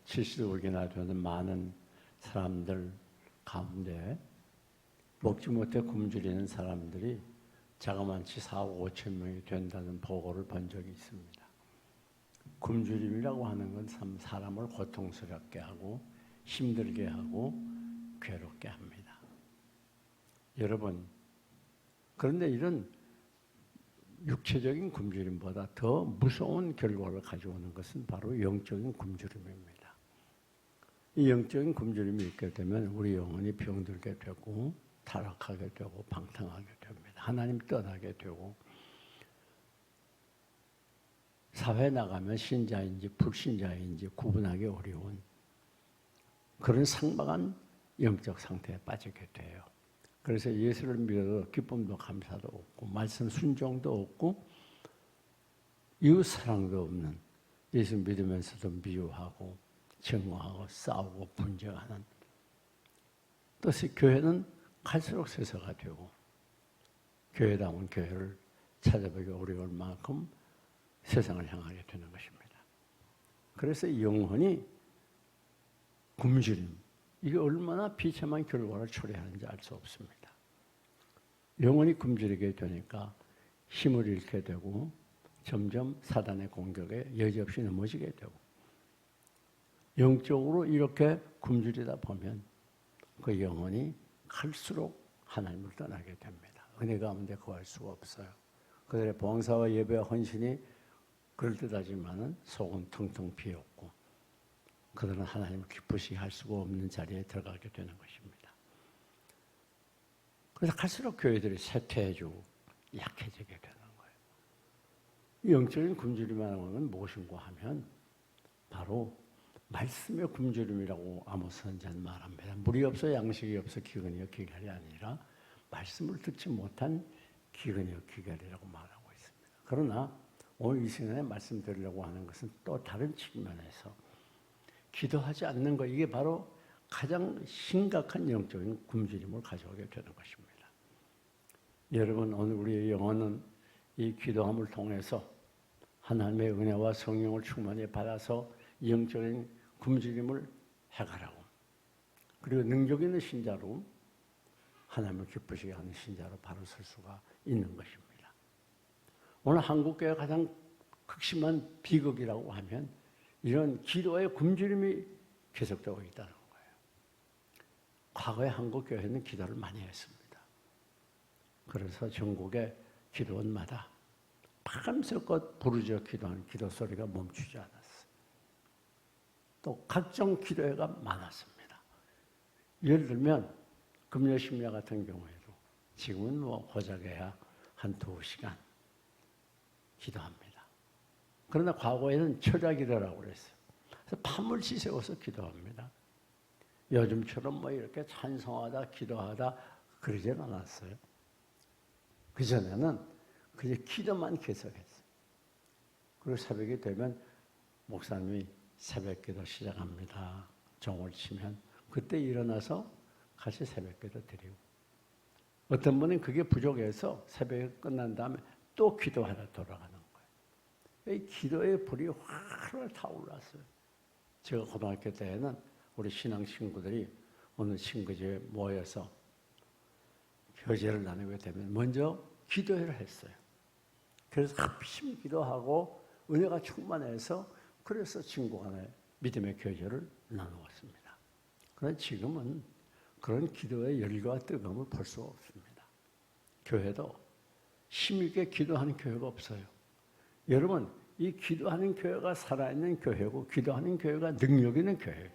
70억이나 되는 많은 사람들 가운데 먹지 못해 굶주리는 사람들이 자그만치 4억 5천 명이 된다는 보고를 본 적이 있습니다. 굶주림이라고 하는 건 참 사람을 고통스럽게 하고 힘들게 하고 괴롭게 합니다. 여러분, 그런데 이런 육체적인 굶주림보다 더 무서운 결과를 가져오는 것은 바로 영적인 굶주림입니다. 이 영적인 굶주림이 있게 되면 우리 영혼이 병들게 되고 타락하게 되고 방탕하게 됩니다. 하나님 떠나게 되고 사회에 나가면 신자인지 불신자인지 구분하기 어려운 그런 상박한 영적 상태에 빠지게 돼요. 그래서 예수를 믿어도 기쁨도 감사도 없고 말씀 순종도 없고 이웃 사랑도 없는, 예수 믿으면서도 미워하고 증오하고 싸우고 분쟁하는, 또 교회는 갈수록 세서가 되고 교회다운 교회를 찾아보기 어려울 만큼 세상을 향하게 되는 것입니다. 그래서 영혼이 굶주림, 이게 얼마나 비참한 결과를 초래하는지 알 수 없습니다. 영혼이 굶주리게 되니까 힘을 잃게 되고 점점 사단의 공격에 여지없이 넘어지게 되고, 영적으로 이렇게 굶주리다 보면 그 영혼이 갈수록 하나님을 떠나게 됩니다. 은혜 가운데 거할 수가 없어요. 그들의 봉사와 예배와 헌신이 그럴듯하지만은 속은 텅텅 비었고 그들은 하나님을 기쁘시게 할 수가 없는 자리에 들어가게 되는 것입니다. 그래서 갈수록 교회들이 쇠퇴해지고 약해지게 되는 거예요. 영적인 굶주림이라는 것은 무엇인가 하면 바로 말씀의 굶주림이라고 아모스 선지자는 말합니다. 물이 없어 양식이 없어 기근이여 기갈이 아니라 말씀을 듣지 못한 기근이여 기갈이라고 말하고 있습니다. 그러나 오늘 이 시간에 말씀드리려고 하는 것은 또 다른 측면에서 기도하지 않는 것, 이게 바로 가장 심각한 영적인 굶주림을 가져오게 되는 것입니다. 여러분, 오늘 우리의 영혼은 이 기도함을 통해서 하나님의 은혜와 성령을 충만히 받아서 영적인 굶주림을 해가라고, 그리고 능력 있는 신자로 하나님을 기쁘시게 하는 신자로 바로 설 수가 있는 것입니다. 오늘 한국교회가 가장 극심한 비극이라고 하면 이런 기도의 굶주림이 계속되고 있다는 거예요. 과거에 한국교회는 기도를 많이 했습니다. 그래서 전국의 기도원마다 밤새껏 부르짖어 기도하는 기도 소리가 멈추지 않았어요. 또 각종 기도회가 많았습니다. 예를 들면 금요심야 같은 경우에도 지금은 고작해야 한 2시간 기도합니다. 그러나 과거에는 철야기도라고 그랬어요. 그래서 밤을 지새워서 기도합니다. 요즘처럼 이렇게 찬송하다 기도하다 그러진 않았어요. 그전에는 그저 기도만 계속했어요. 그리고 새벽이 되면 목사님이 새벽기도 시작합니다. 종을 치면 그때 일어나서 같이 새벽기도 드리고, 어떤 분은 그게 부족해서 새벽이 끝난 다음에 또 기도하러 돌아가는 거예요. 이 기도의 불이 활활 타올랐어요. 제가 고등학교 때에는 우리 신앙 친구들이 어느 친구집에 모여서 교제를 나누게 되면 먼저 기도회를 했어요. 그래서 합심 기도하고 은혜가 충만해서 그래서 친구 간에 믿음의 교제를 나누었습니다. 그런데 지금은 그런 기도의 열과 뜨거움을 볼 수가 없습니다. 교회도 힘있게 기도하는 교회가 없어요. 여러분, 이 기도하는 교회가 살아있는 교회고 기도하는 교회가 능력 있는 교회예요.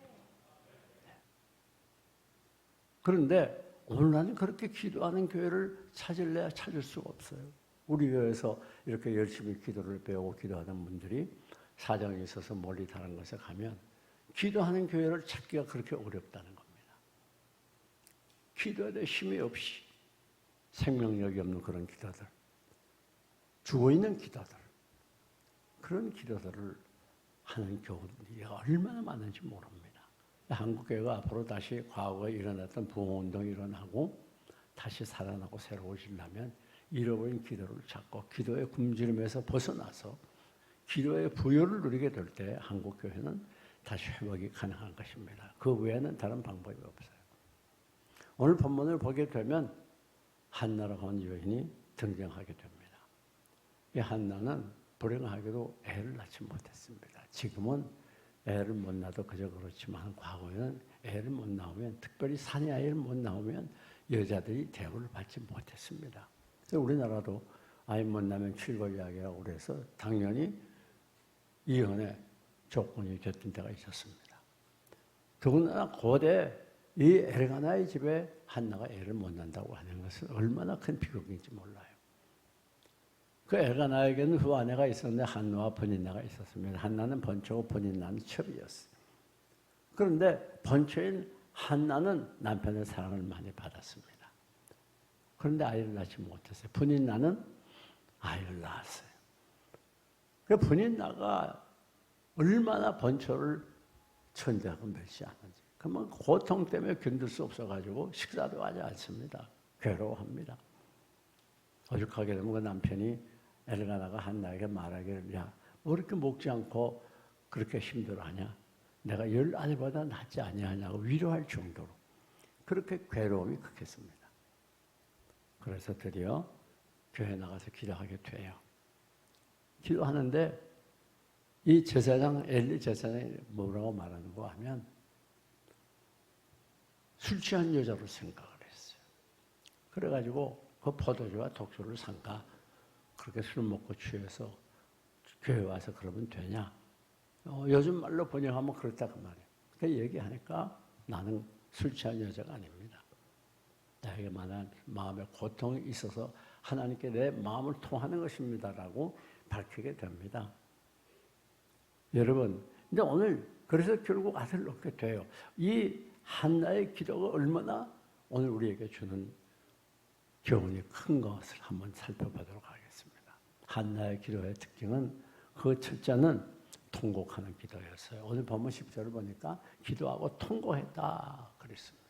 그런데 오늘날은 그렇게 기도하는 교회를 찾을래야 찾을 수가 없어요. 우리 교회에서 이렇게 열심히 기도를 배우고 기도하는 분들이 사정이 있어서 멀리 다른 곳에 가면 기도하는 교회를 찾기가 그렇게 어렵다는 겁니다. 기도에 힘이 없이 생명력이 없는 그런 기도들, 죽어있는 기도들, 그런 기도들을 하는 교회들이 얼마나 많은지 모릅니다. 한국교회가 앞으로 다시 과거에 일어났던 부흥운동이 일어나고 다시 살아나고 새로워지려면 잃어버린 기도를 찾고 기도의 굶주림에서 벗어나서 기도의 부여를 누리게 될 때 한국교회는 다시 회복이 가능한 것입니다. 그 외에는 다른 방법이 없어요. 오늘 본문을 보게 되면 한나라고 하는 여인이 등장하게 됩니다. 이 한나는 불행하게도 애를 낳지 못했습니다. 지금은 애를 못 낳아도 그저 그렇지만 과거에는 애를 못 낳으면, 특별히 사내아이를 못 낳으면 여자들이 대우를 받지 못했습니다. 우리나라도 아이 못 낳으면 출골약이라고 그래서 당연히 이혼의 조건이 됐던 때가 있었습니다. 더군다나 고대 이 엘가나의 집에 한나가 애를 못 낳는다고 하는 것은 얼마나 큰 비극인지 몰라요. 그 엘가나에게는 후 아내가 있었는데 한나와 버니나가 있었습니다. 한나는 번초고 버니나는 첩이었어요. 그런데 번초인 한나는 남편의 사랑을 많이 받았습니다. 그런데 아이를 낳지 못했어요. 버니나는 아이를 낳았어요. 그 버니나가 얼마나 번초를 천대하고 멸시하는지. 그러면 고통 때문에 견딜 수 없어가지고 식사도 하지 않습니다. 괴로워합니다. 오죽하게 되면 그 남편이 엘가나가 한나에게 말하기를, 야, 뭐 이렇게 먹지 않고 그렇게 힘들어하냐? 내가 10아내보다 낫지 아니하냐고 위로할 정도로 그렇게 괴로움이 극했습니다. 그래서 드디어 교회 나가서 기도하게 돼요. 기도하는데 이 제사장, 엘리 제사장이 뭐라고 말하는가 하면 술 취한 여자로 생각을 했어요. 그래가지고 그 포도주와 독주를 삼가 그렇게 술 먹고 취해서 교회 와서 그러면 되냐? 요즘 말로 번역하면 그렇다 그 말이에요. 그 얘기하니까 나는 술 취한 여자가 아닙니다. 나에게 만한 마음에 고통이 있어서 하나님께 내 마음을 통하는 것입니다라고 밝히게 됩니다. 여러분, 근데 오늘 그래서 결국 아들을 얻게 돼요. 이 한나의 기도가 얼마나 오늘 우리에게 주는 교훈이 큰 것을 한번 살펴보도록 하겠습니다. 한나의 기도의 특징은 그 첫째는 통곡하는 기도였어요. 오늘 본문 10절을 보니까 기도하고 통곡했다 그랬습니다.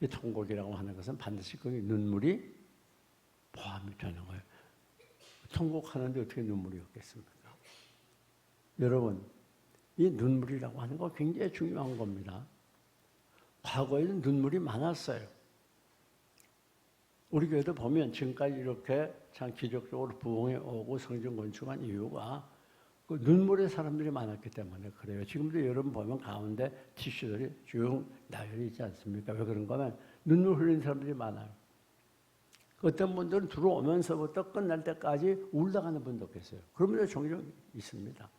이 통곡이라고 하는 것은 반드시 그 눈물이 포함이 되는 거예요. 통곡하는데 어떻게 눈물이 없겠습니까? 여러분, 이 눈물이라고 하는 거 굉장히 중요한 겁니다. 과거에는 눈물이 많았어요. 우리 교회도 보면 지금까지 이렇게 참 기적적으로 부흥에 오고 성전 건축한 이유가 그 눈물의 사람들이 많았기 때문에 그래요. 지금도 여러분 보면 가운데 티슈들이 쭉 나열이 있지 않습니까? 왜 그런가 하면 눈물 흘리는 사람들이 많아요. 어떤 분들은 들어오면서부터 끝날 때까지 울다 가는 분도 계세요. 그런 분들 종종 있습니다.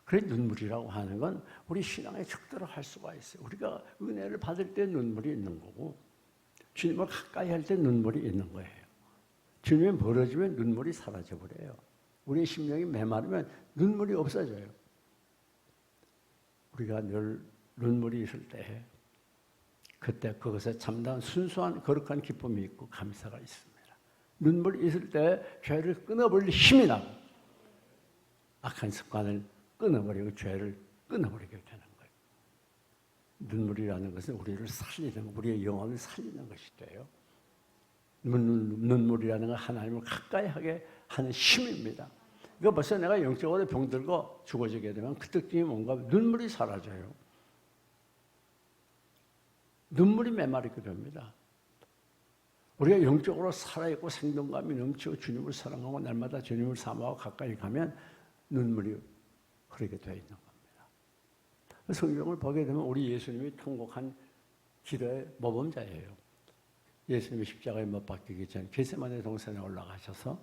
그래 눈물이라고 하는 건 우리 신앙의 척도로 할 수가 있어요. 우리가 은혜를 받을 때 눈물이 있는 거고 주님을 가까이 할 때 눈물이 있는 거예요. 주님이 멀어지면 눈물이 사라져버려요. 우리의 심령이 메마르면 눈물이 없어져요. 우리가 늘 눈물이 있을 때 그때 그것에 참다운 순수한 거룩한 기쁨이 있고 감사가 있습니다. 눈물이 있을 때 죄를 끊어버릴 힘이 나고 악한 습관을 끊어버리고 죄를 끊어버리게 되는 거예요. 눈물이라는 것은 우리를 살리는, 우리의 영혼을 살리는 것이 돼요. 눈물이라는 건 하나님을 가까이 하게 하는 힘입니다. 이거 벌써 내가 영적으로 병들고 죽어지게 되면 그 특징이 뭔가 눈물이 사라져요. 눈물이 메마르게 됩니다. 우리가 영적으로 살아있고 생동감이 넘치고 주님을 사랑하고 날마다 주님을 사모하고 가까이 가면 눈물이 흐르게 되어 있는 겁니다. 성경을 보게 되면 우리 예수님이 통곡한 기도의 모범자예요. 예수님이 십자가에 못 박히기 전 겟세마네 동산에 올라가셔서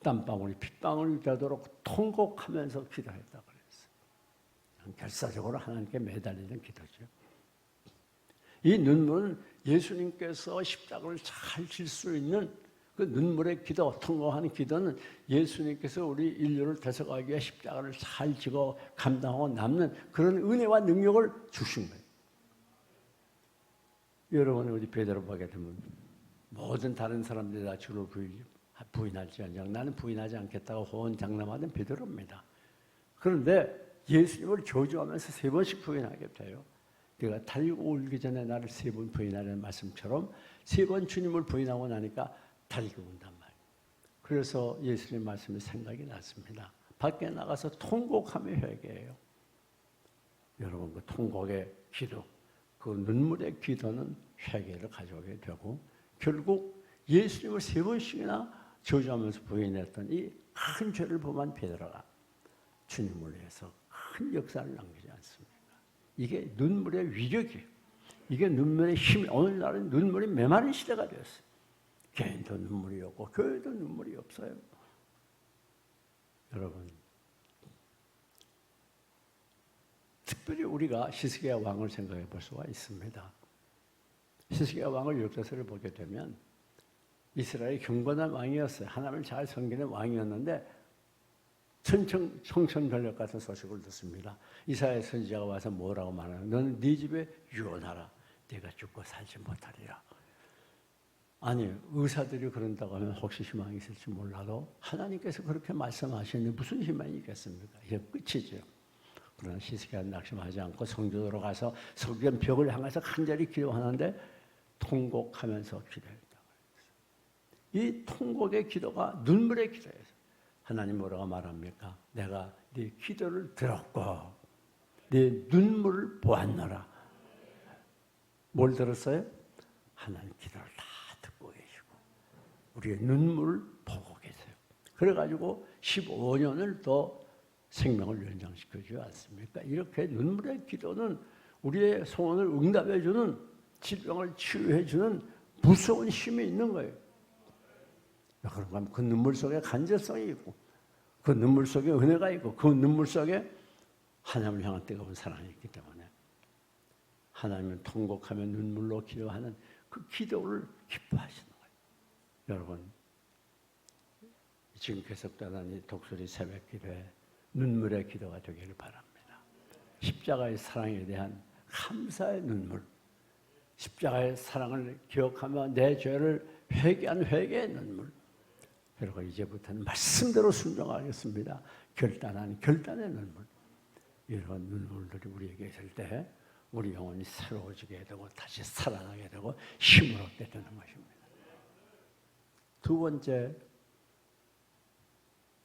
땀방울이 핏방울이 되도록 통곡하면서 기도했다고 그랬어요. 결사적으로 하나님께 매달리는 기도죠. 이 눈물은 예수님께서 십자가를 잘 질 수 있는 그 눈물의 기도, 통곡하는 기도는 예수님께서 우리 인류를 대속하기 위해 십자가를 잘 지고 감당하고 남는 그런 은혜와 능력을 주신 거예요. 여러분, 우리 베드로 보게 되면 모든 다른 사람들이 다 주를 부인할지언정 나는 부인하지 않겠다고 호언장담하던 베드로입니다. 그런데 예수님을 저주하면서 3번씩 부인하게 돼요. 내가 달리고 울기 전에 나를 3번 부인하라는 말씀처럼 3번 주님을 부인하고 나니까 달리고 온단 말이에요. 그래서 예수님 말씀이 생각이 났습니다. 밖에 나가서 통곡하며 회개해요. 여러분 그 통곡의 기도, 그 눈물의 기도는 회개를 가져오게 되고 결국 예수님을 3번씩이나 저주하면서 부인했던 이 큰 죄를 범한 베드로가 주님을 위해서 큰 역사를 남기지 않습니까? 이게 눈물의 위력이에요. 이게 눈물의 힘이, 오늘날은 눈물이 메마른 시대가 되었어요. 개인도 눈물이 없고 교회도 눈물이 없어요. 여러분, 특별히 우리가 히스기야 왕을 생각해 볼 수가 있습니다. 히스기야 왕을 역사서를 보게 되면 이스라엘이 경건한 왕이었어요. 하나님을 잘 섬기는 왕이었는데 청천벽력 같은 소식을 듣습니다. 이사야 선지자가 와서 뭐라고 말하냐? 너는 네 집에 유언하라. 네가 죽고 살지 못하리라. 아니 의사들이 그런다고 하면 혹시 희망이 있을지 몰라도 하나님께서 그렇게 말씀하시는데 무슨 희망이 있겠습니까? 이게 끝이죠. 그러나 히스기야는 낙심하지 않고 성전으로 가서 성전 벽을 향해서 간절히 기도하는데 통곡하면서 기도했다. 이 통곡의 기도가 눈물의 기도예요. 하나님 뭐라고 말합니까? 내가 네 기도를 들었고 네 눈물을 보았노라. 뭘 들었어요? 하나님 기도를 다 듣고 계시고 우리의 눈물을 보고 계세요. 그래가지고 15년을 더 생명을 연장시켜 주지 않습니까? 이렇게 눈물의 기도는 우리의 소원을 응답해 주는, 질병을 치유해 주는 무서운 힘이 있는 거예요. 그런가 하면 그 눈물 속에 간절성이 있고 그 눈물 속에 은혜가 있고 그 눈물 속에 하나님을 향한 뜨거운 사랑이 있기 때문에 하나님은 통곡하며 눈물로 기도하는 그 기도를 기뻐하시는 거예요. 여러분, 지금 계속되는 이 독수리 새벽 기도에 눈물의 기도가 되기를 바랍니다. 십자가의 사랑에 대한 감사의 눈물, 십자가의 사랑을 기억하며 내 죄를 회개한 회개의 눈물. 그리고 이제부터는 말씀대로 순종하겠습니다. 결단한 결단의 눈물. 이런 눈물들이 우리에게 있을 때 우리 영혼이 새로워지게 되고 다시 살아나게 되고 힘을 얻게 되는 것입니다. 두 번째,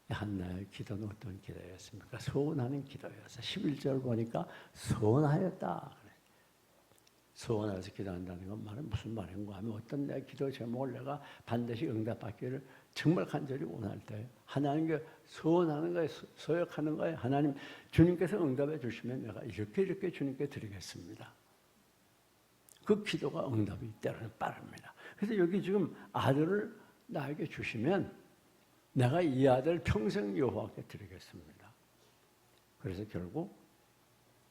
한나의 기도는 어떤 기도였습니까? 소원하는 기도였어요. 11절 보니까 소원하였다. 소원해서 기도한다는 건 말은 무슨 말인가 하면 어떤 내 기도 제목을 내가 반드시 응답받기를 정말 간절히 원할 때 하나님께 소원하는 거예요. 소역하는 거예요. 하나님 주님께서 응답해 주시면 내가 이렇게 주님께 드리겠습니다. 그 기도가 응답이 때로는 빠릅니다. 그래서 여기 지금 아들을 나에게 주시면 내가 이 아들 평생 여호와께 드리겠습니다. 그래서 결국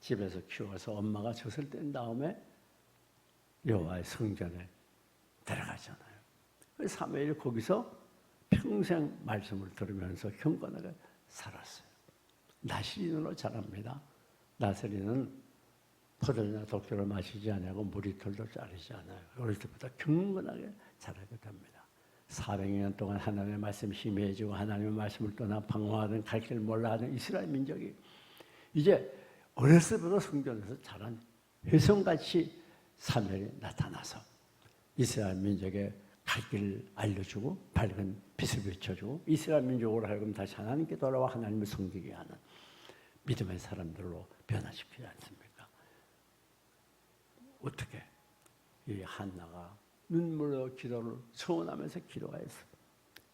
집에서 키워서 엄마가 젖을 뗀 다음에 여호와의 성전에 들어가잖아요. 그래서 사무엘이 거기서 평생 말씀을 들으면서 경건하게 살았어요. 나시린으로 자랍니다. 나시린은 포도주나 독주를 마시지 않고 머리털도 자르지 않아요. 어릴 때부터 경건하게 자라게 됩니다. 400년 동안 하나님의 말씀이 희미해지고 하나님의 말씀을 떠나 방황하던 갈 길 몰라 하던 이스라엘 민족이 이제 어렸을 때부터 성전에서 자란 혜성같이 사무엘이 나타나서 이스라엘 민족의 갈 길을 알려주고 밝은 빛을 비춰주고 이스라엘 민족으로 하여금 다시 하나님께 돌아와 하나님을 섬기게 하는 믿음의 사람들로 변화시키지 않습니까? 어떻게? 이 한나가 눈물로 기도를 소원하면서 기도하였어.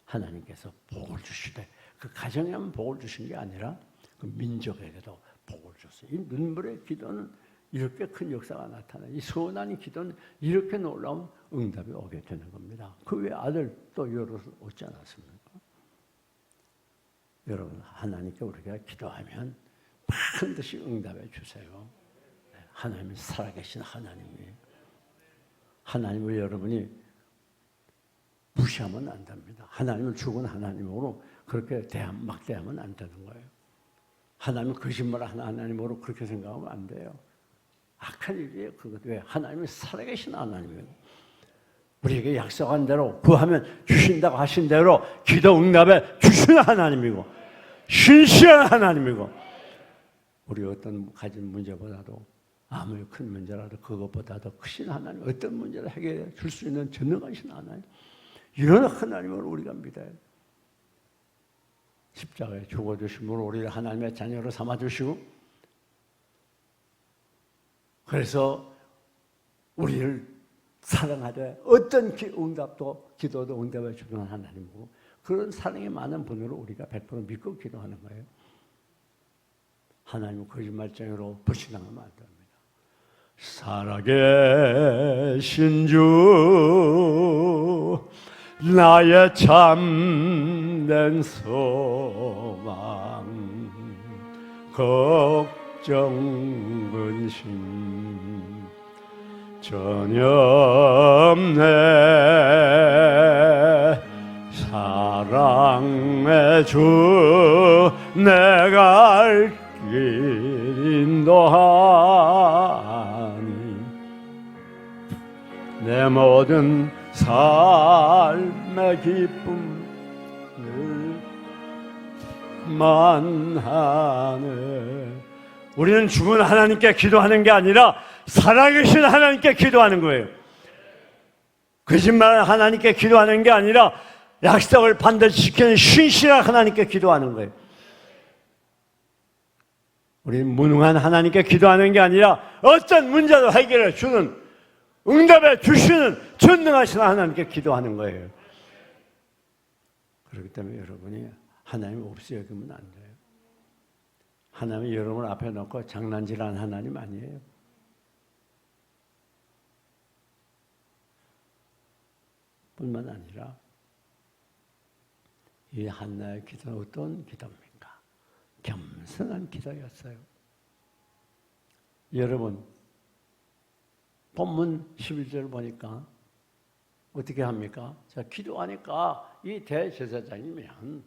하나님께서 복을 주시되 그 가정에만 복을 주신 게 아니라 그 민족에게도 복을 줬어요. 이 눈물의 기도는 이렇게 큰 역사가 나타나요. 이 소원하는 기도는 이렇게 놀라운 응답이 오게 되는 겁니다. 그 외에 아들 또 여럿을 얻지 않았습니까? 여러분, 하나님께 우리가 기도하면 반드시 응답해 주세요. 하나님은 살아계신 하나님이에요. 하나님을 여러분이 무시하면 안 됩니다. 하나님을 죽은 하나님으로 그렇게 막대하면 안 되는 거예요. 하나님은 거짓말하는 하나님으로 그렇게 생각하면 안 돼요. 악한 일이에요. 그것 왜? 하나님은 살아계신 하나님이에요. 우리에게 약속한 대로 구하면 주신다고 하신 대로 기도 응답에 주시는 하나님이고 신실한 하나님이고 우리 어떤 가진 문제보다도 아무리 큰 문제라도 그것보다 더 크신 하나님, 어떤 문제를 해결해 줄 수 있는 전능하신 하나님, 이런 하나님을 우리가 믿어요. 십자가에 죽어주심으로 우리를 하나님의 자녀로 삼아주시고, 그래서 우리를 사랑하되 어떤 응답도 기도도 응답해 주는 하나님이고, 그런 사랑이 많은 분으로 우리가 100% 믿고 기도하는 거예요. 하나님은 거짓말쟁이로 불신앙하면 안 됩니다. 살아계신 주 나의 참된 소망, 걱정 근심 전혀 없네. 사랑의 주 내가 알 길 인도하니 내 모든 삶의 기쁨을 만하네. 우리는 죽은 하나님께 기도하는 게 아니라 살아계신 하나님께 기도하는 거예요. 거짓말 하나님께 기도하는 게 아니라 약속을 반드시 지키는 신실한 하나님께 기도하는 거예요. 우리는 무능한 하나님께 기도하는 게 아니라 어떤 문제도 해결해 주는, 응답해 주시는 전능하신 하나님께 기도하는 거예요. 그렇기 때문에 여러분이 하나님을 없이 여기면 안 돼요. 하나님이 여러분 앞에 놓고 장난질하는 하나님 아니에요. 뿐만 아니라 이 한나의 기도는 어떤 기도입니까? 겸손한 기도였어요. 여러분, 본문 11절 보니까 어떻게 합니까? 자, 기도하니까 이 대제사장이면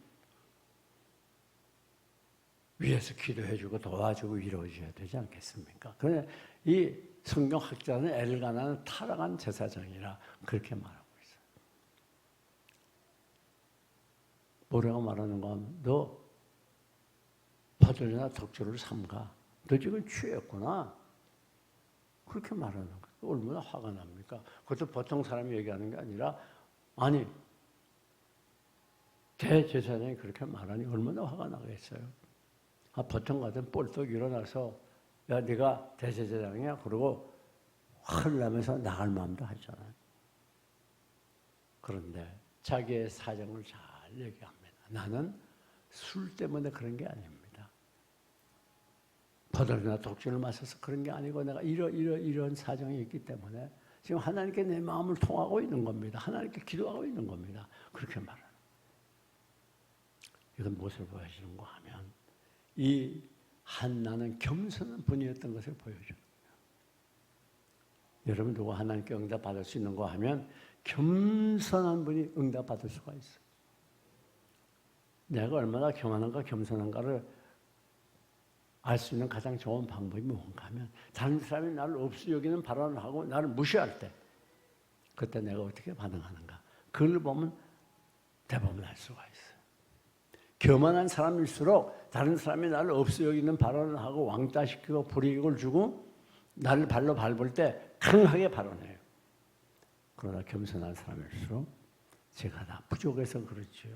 위에서 기도해주고 도와주고 이루어져야 되지 않겠습니까? 그런데 이 성경학자는 엘가나는 타락한 제사장이라 그렇게 말하고 있어요. 뭐라고 말하는 건, 너 포도주나 덕주를 삼가. 너 지금 취했구나. 그렇게 말하는 거예요. 얼마나 화가 납니까? 그것도 보통 사람이 얘기하는 게 아니라, 아니, 대제사장이 그렇게 말하니 얼마나 화가 나겠어요. 보통 같은 뻘떡 일어나서, 야, 네가 대제사장이야? 그러고 화를 내면서 나갈 마음도 하잖아요. 그런데 자기의 사정을 잘 얘기합니다. 나는 술 때문에 그런 게 아닙니다. 포도주나 독주를 마셔서 그런 게 아니고 내가 이런 사정이 있기 때문에 지금 하나님께 내 마음을 통하고 있는 겁니다. 하나님께 기도하고 있는 겁니다. 그렇게 말하는. 이건 무엇을 보여주는가 하면 이 한나는 겸손한 분이었던 것을 보여줍니다. 여러분 누구 하나님께 응답받을 수 있는 거 하면 겸손한 분이 응답받을 수가 있어요. 내가 얼마나 교만한가 겸손한가를 알 수 있는 가장 좋은 방법이 뭔가 하면 다른 사람이 나를 없이 여기는 발언을 하고 나를 무시할 때 그때 내가 어떻게 반응하는가 그걸 보면 대부분 알 수가 있어요. 교만한 사람일수록 다른 사람이 나를 없이 여기는 발언을 하고 왕따시키고 불이익을 주고 나를 발로 밟을 때 강하게 발언해요. 그러나 겸손한 사람일수록 제가 다 부족해서 그렇지요.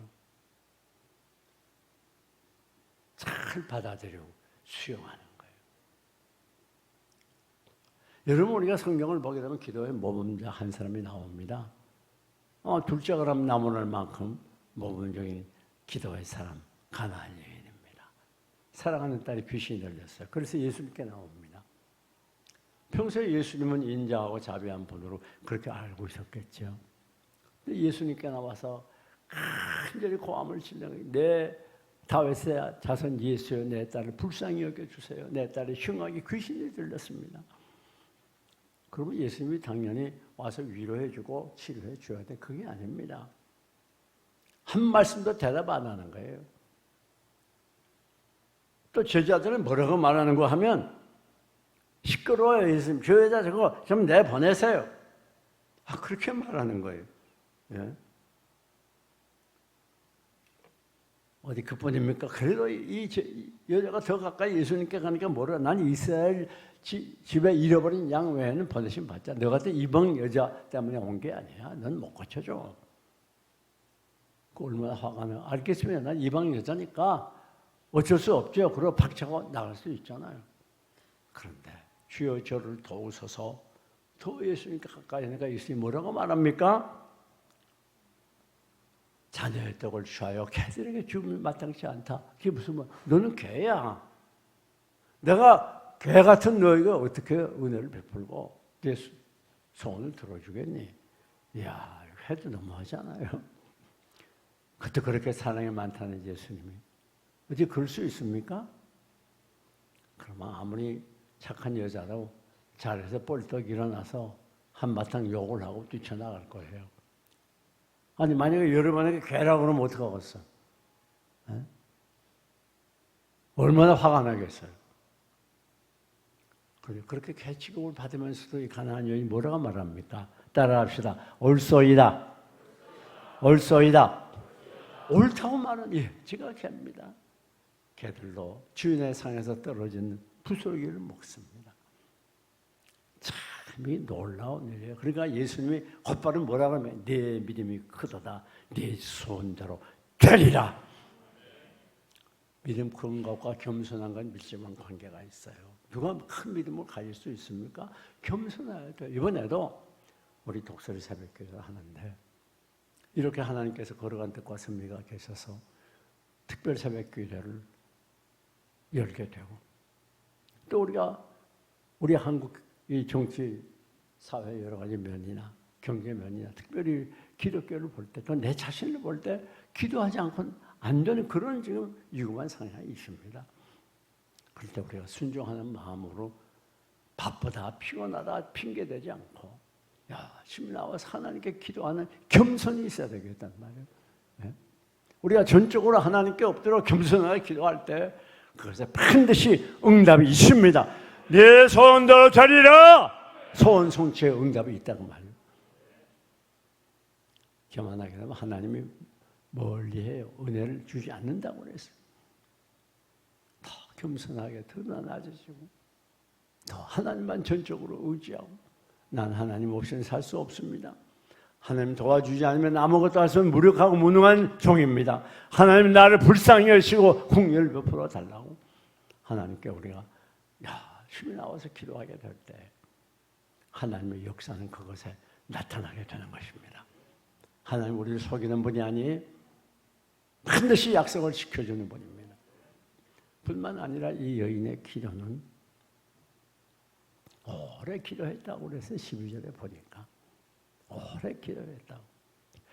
잘 받아들이고 수용하는 거예요. 여러분 우리가 성경을 보게 되면 기도에 모범자 한 사람이 나옵니다. 둘째 그럼 나무랄 만큼 모범적인 기도의 사람 가나안 여인입니다. 사랑하는 딸이 귀신이 들렸어요. 그래서 예수님께 나옵니다. 평소에 예수님은 인자하고 자비한 분으로 그렇게 알고 있었겠죠. 예수님께 나와서 간절히 고함을 치는 내 다윗의 자손 예수여 내 딸을 불쌍히 여겨주세요. 내 딸의 흉악이 귀신이 들렸습니다. 그러면 예수님이 당연히 와서 위로해주고 치료해 줘야 돼. 그게 아닙니다. 한 말씀도 대답 안 하는 거예요. 또 제자들은 뭐라고 말하는 거 하면 시끄러워요. 예수님 저 여자 저거 좀 내보내세요. 그렇게 말하는 거예요. 예? 어디 그뿐입니까? 그래도 이 여자가 더 가까이 예수님께 가니까 뭐라? 난 이스라엘 집에 잃어버린 양 외에는 보내심 받자. 너 같은 이방 여자 때문에 온 게 아니야. 넌 못 고쳐줘. 얼마나 화가 나요. 알겠으면 난 이방 여자니까 어쩔 수 없죠. 그러고 박차고 나갈 수 있잖아요. 그런데 주여 저를 도우소서. 더 예수님께 가까이 내가 있으니 뭐라고 말합니까? 자녀의 떡을 취하여 개들에게 주면 마땅치 않다. 그게 무슨 말? 너는 개야. 내가 개 같은 너희가 어떻게 은혜를 베풀고 내 소원을 들어주겠니? 이야, 해도 너무하잖아요. 그때 그렇게 사랑이 많다는 예수님이 어디 그럴 수 있습니까? 그러면 아무리 착한 여자도 자리에서 뻘떡 일어나서 한바탕 욕을 하고 뛰쳐나갈 거예요. 아니 만약에 여러분에게 개라고 그러면 어떡하겠어? 에? 얼마나 화가 나겠어요? 그렇게 개 취급을 받으면서도 이 가난한 여인이 뭐라고 말합니까? 따라합시다. 옳소이다. 옳소이다. 옳다고 말은 예, 제가 개입니다. 개들도 주인의 상에서 떨어진 부스러기를 먹습니다. 참이 놀라운 일이에요. 그러니까 예수님이 곧바로 뭐라고 하면 네 믿음이 크도다. 네 소원대로 되리라. 믿음 큰 것과 겸손한 건 밀접한 관계가 있어요. 누가 큰 믿음을 가질 수 있습니까? 겸손해야 돼요. 이번에도 우리 독서리 새벽기도를 하는데 이렇게 하나님께서 걸어간 뜻과 선미가 계셔서 특별 새벽기도를 열게 되고 또 우리 한국 이 정치 사회 여러 가지 면이나 경제 면이나 특별히 기독교를 볼 때 또 내 자신을 볼 때 기도하지 않고는 안 되는 그런 지금 위험한 상황이 있습니다. 그럴 때 우리가 순종하는 마음으로 바쁘다 피곤하다 핑계대지 않고 열심히 나와서 하나님께 기도하는 겸손이 있어야 되겠단 말이에요. 네? 우리가 전적으로 하나님께 엎드려 겸손하게 기도할 때 그것에 반드시 응답이 있습니다. 네 소원대로 되리라. 소원 성취의 응답이 있다고 말이에요. 교만하게 되면 하나님이 멀리해요. 은혜를 주지 않는다고 그랬어요. 더 겸손하게 더 낮아지고 더 하나님만 전적으로 의지하고 난 하나님 없이는 살 수 없습니다. 하나님 도와주지 않으면 아무것도 할 수 없는 무력하고 무능한 종입니다. 하나님 나를 불쌍히 여시고 궁유를 베풀어 달라고 하나님께 우리가 열심히 나와서 기도하게 될 때 하나님의 역사는 그것에 나타나게 되는 것입니다. 하나님 우리를 속이는 분이 아니 반드시 약속을 지켜주는 분입니다. 뿐만 아니라 이 여인의 기도는 오래 기도했다고 그래서 12절에 보니까 오래 기도했다고.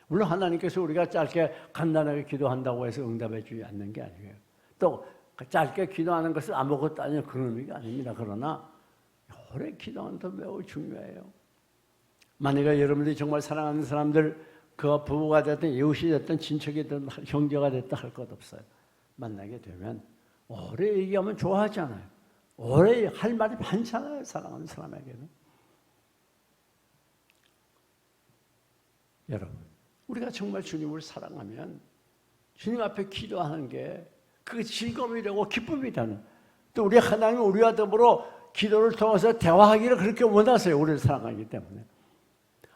물론 하나님께서 우리가 짧게 간단하게 기도한다고 해서 응답해 주지 않는 게 아니에요. 또 짧게 기도하는 것은 아무것도 아니에요. 그런 의미가 아닙니다. 그러나 오래 기도하는 것도 매우 중요해요. 만약에 여러분들이 정말 사랑하는 사람들 그가 부부가 됐든 이웃이 됐든 친척이 됐든 형제가 됐든 할 것 없어요. 만나게 되면 오래 얘기하면 좋아하잖아요. 오래 할 말이 많잖아요. 사랑하는 사람에게는. 여러분 우리가 정말 주님을 사랑하면 주님 앞에 기도하는 게 그게 즐거움이 되고 기쁨이 되는 또 우리 하나님은 우리와 더불어 기도를 통해서 대화하기를 그렇게 원하세요. 우리를 사랑하기 때문에.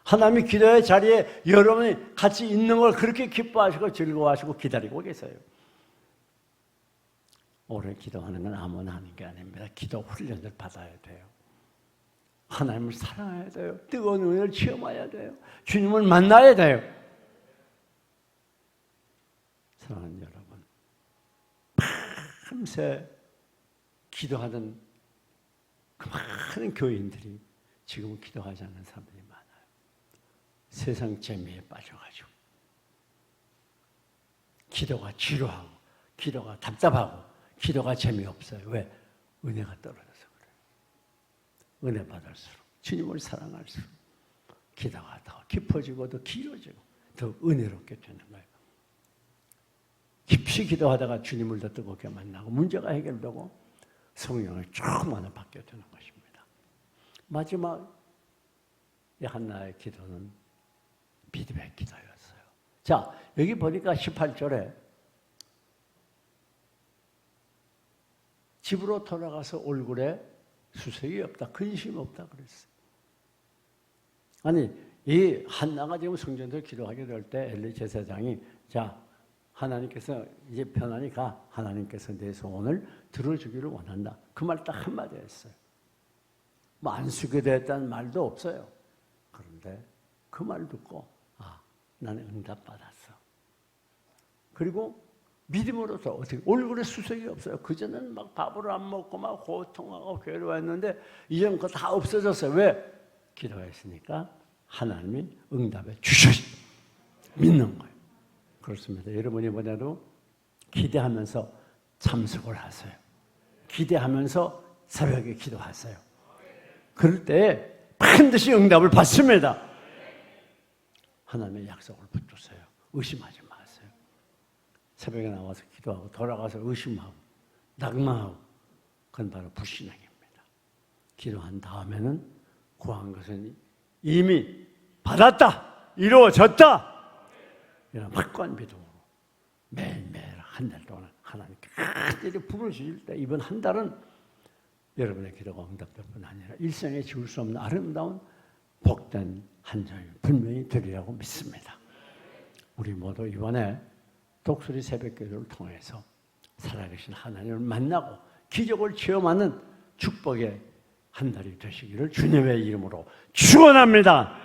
하나님이 기도의 자리에 여러분이 같이 있는 걸 그렇게 기뻐하시고 즐거워하시고 기다리고 계세요. 오래 기도하는 건 아무나 하는 게 아닙니다. 기도 훈련을 받아야 돼요. 하나님을 사랑해야 돼요. 뜨거운 은혜를 체험해야 돼요. 주님을 만나야 돼요. 사랑하는 여러분, 밤새 기도하던 그 많은 교인들이 지금은 기도하지 않는 사람들이 많아요. 세상 재미에 빠져가지고 기도가 지루하고 기도가 답답하고 기도가 재미없어요. 왜? 은혜가 떨어져서 그래요. 은혜 받을수록 주님을 사랑할수록 기도가 더 깊어지고 더 길어지고 더 은혜롭게 되는 거예요. 깊이 기도하다가 주님을 더 뜨겁게 만나고 문제가 해결되고 성령을 조금만 받게 되는 것입니다. 마지막 이 한나의 기도는 믿음의 기도였어요. 자, 여기 보니까 18절에 집으로 돌아가서 얼굴에 수색이 없다, 근심이 없다 그랬어요. 아니, 이 한나가 지금 성전에서 기도하게 될 때 엘리 제사장이 자, 하나님께서 이제 편안히 가. 하나님께서 내 소원을 들어주기를 원한다. 그 말 딱 한마디 했어요. 뭐 안수게 됐다는 말도 없어요. 그런데 그 말 듣고 나는 응답받았어. 그리고 믿음으로서 어떻게 얼굴에 수색이 없어요. 그전에는 막 밥을 안 먹고 막 고통하고 괴로워했는데 이제는 그거 다 없어졌어요. 왜? 기도했으니까 하나님이 응답해 주셔. 믿는 거예요. 그렇습니다. 여러분 이번에도 기대하면서 참석을 하세요. 기대하면서 새벽에 기도하세요. 그럴 때 반드시 응답을 받습니다. 하나님의 약속을 붙드세요. 의심하지 마세요. 새벽에 나와서 기도하고 돌아가서 의심하고 낙망하고 그건 바로 불신앙입니다. 기도한 다음에는 구한 것은 이미 받았다, 이루어졌다, 이런 확고한 믿음으로 매일매일 한 달 동안 하나님께 간절히 부르실 때 이번 한 달은 여러분의 기도가 응답될 뿐 아니라 일생에 지울 수 없는 아름다운 복된 한 장이 분명히 되리라고 믿습니다. 우리 모두 이번에 독수리 새벽기도를 통해서 살아계신 하나님을 만나고 기적을 체험하는 축복의 한 달이 되시기를 주님의 이름으로 축원합니다.